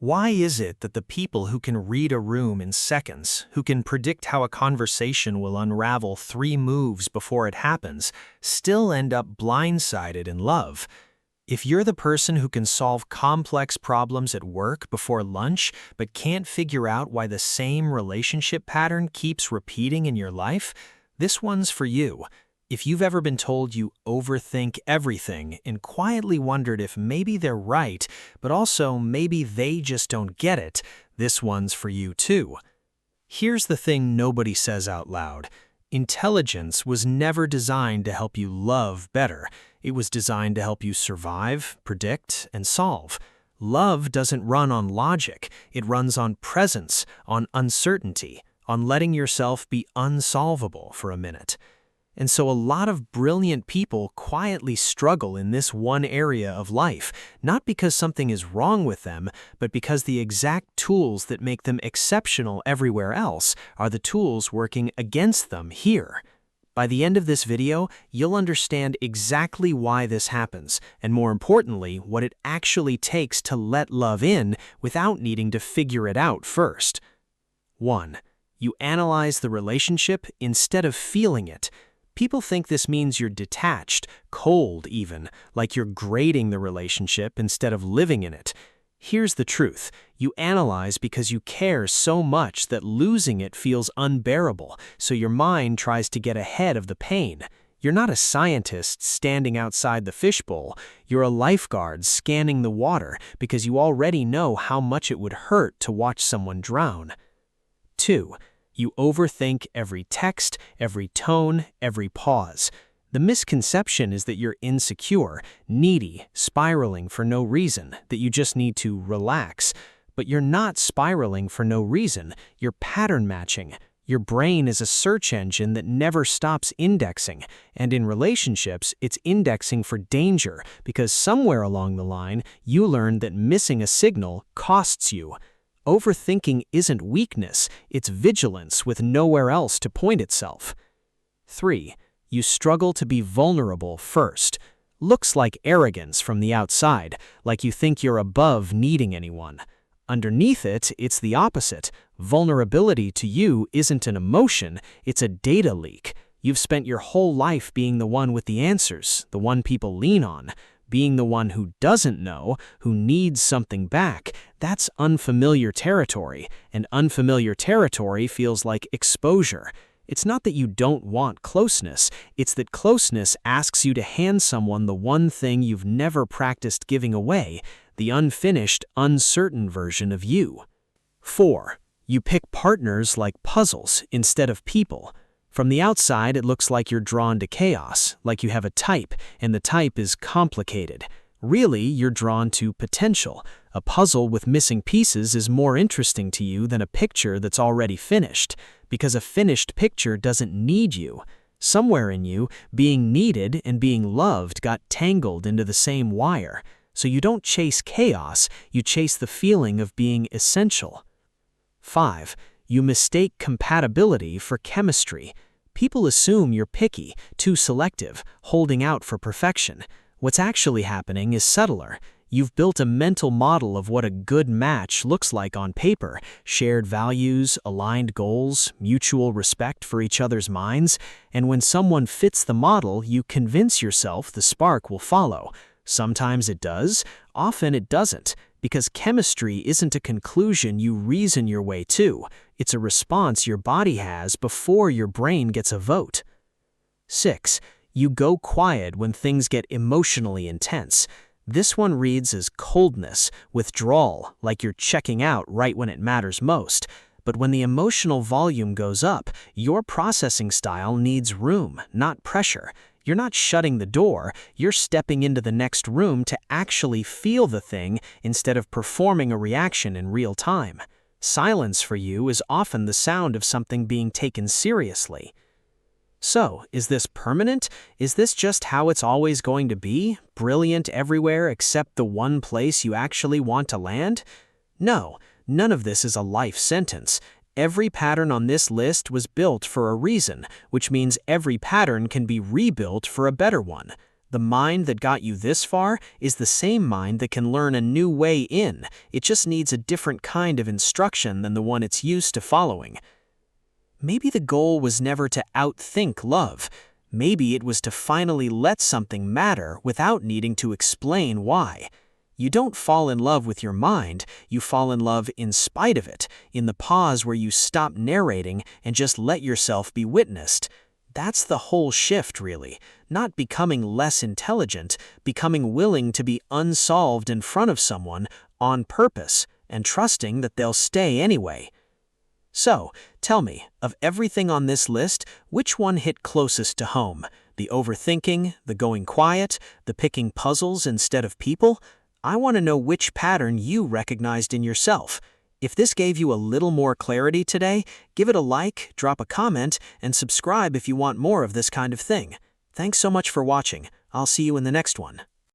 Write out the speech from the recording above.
Why is it that the people who can read a room in seconds, who can predict how a conversation will unravel 3 moves before it happens, still end up blindsided in love? If you're the person who can solve complex problems at work before lunch but can't figure out why the same relationship pattern keeps repeating in your life, this one's for you. If you've ever been told you overthink everything and quietly wondered if maybe they're right, but also maybe they just don't get it, this one's for you too. Here's the thing nobody says out loud. Intelligence was never designed to help you love better. It was designed to help you survive, predict, and solve. Love doesn't run on logic. It runs on presence, on uncertainty, on letting yourself be unsolvable for a minute. And so a lot of brilliant people quietly struggle in this one area of life, not because something is wrong with them, but because the exact tools that make them exceptional everywhere else are the tools working against them here. By the end of this video, you'll understand exactly why this happens, and more importantly, what it actually takes to let love in without needing to figure it out first. 1. You analyze the relationship instead of feeling it. People think this means you're detached, cold even, like you're grading the relationship instead of living in it. Here's the truth. You analyze because you care so much that losing it feels unbearable, so your mind tries to get ahead of the pain. You're not a scientist standing outside the fishbowl. You're a lifeguard scanning the water because you already know how much it would hurt to watch someone drown. 2. You overthink every text, every tone, every pause. The misconception is that you're insecure, needy, spiraling for no reason, that you just need to relax. But you're not spiraling for no reason. You're pattern matching. Your brain is a search engine that never stops indexing. And in relationships, it's indexing for danger because somewhere along the line, you learned that missing a signal costs you. Overthinking isn't weakness, it's vigilance with nowhere else to point itself. 3. You struggle to be vulnerable first. Looks like arrogance from the outside, like you think you're above needing anyone. Underneath it, it's the opposite. Vulnerability to you isn't an emotion, it's a data leak. You've spent your whole life being the one with the answers, the one people lean on. Being the one who doesn't know, who needs something back, that's unfamiliar territory, and unfamiliar territory feels like exposure. It's not that you don't want closeness, it's that closeness asks you to hand someone the one thing you've never practiced giving away, the unfinished, uncertain version of you. 4. You pick partners like puzzles instead of people. From the outside, it looks like you're drawn to chaos, like you have a type, and the type is complicated. Really, you're drawn to potential. A puzzle with missing pieces is more interesting to you than a picture that's already finished, because a finished picture doesn't need you. Somewhere in you, being needed and being loved got tangled into the same wire. So you don't chase chaos, you chase the feeling of being essential. 5. You mistake compatibility for chemistry. People assume you're picky, too selective, holding out for perfection. What's actually happening is subtler. You've built a mental model of what a good match looks like on paper: shared values, aligned goals, mutual respect for each other's minds. And when someone fits the model, you convince yourself the spark will follow. Sometimes it does, often it doesn't. Because chemistry isn't a conclusion you reason your way to. It's a response your body has before your brain gets a vote. 6. You go quiet when things get emotionally intense. This one reads as coldness, withdrawal, like you're checking out right when it matters most. But when the emotional volume goes up, your processing style needs room, not pressure. You're not shutting the door, you're stepping into the next room to actually feel the thing instead of performing a reaction in real time. Silence for you is often the sound of something being taken seriously. So, is this permanent? Is this just how it's always going to be? Brilliant everywhere except the one place you actually want to land? No, none of this is a life sentence. Every pattern on this list was built for a reason, which means every pattern can be rebuilt for a better one. The mind that got you this far is the same mind that can learn a new way in. It just needs a different kind of instruction than the one it's used to following. Maybe the goal was never to outthink love. Maybe it was to finally let something matter without needing to explain why. You don't fall in love with your mind, you fall in love in spite of it, in the pause where you stop narrating and just let yourself be witnessed. That's the whole shift, really. Not becoming less intelligent, becoming willing to be unsolved in front of someone on purpose and trusting that they'll stay anyway. So, tell me, of everything on this list, which one hit closest to home? The overthinking, the going quiet, the picking puzzles instead of people? I want to know which pattern you recognized in yourself. If this gave you a little more clarity today, give it a like, drop a comment, and subscribe if you want more of this kind of thing. Thanks so much for watching. I'll see you in the next one.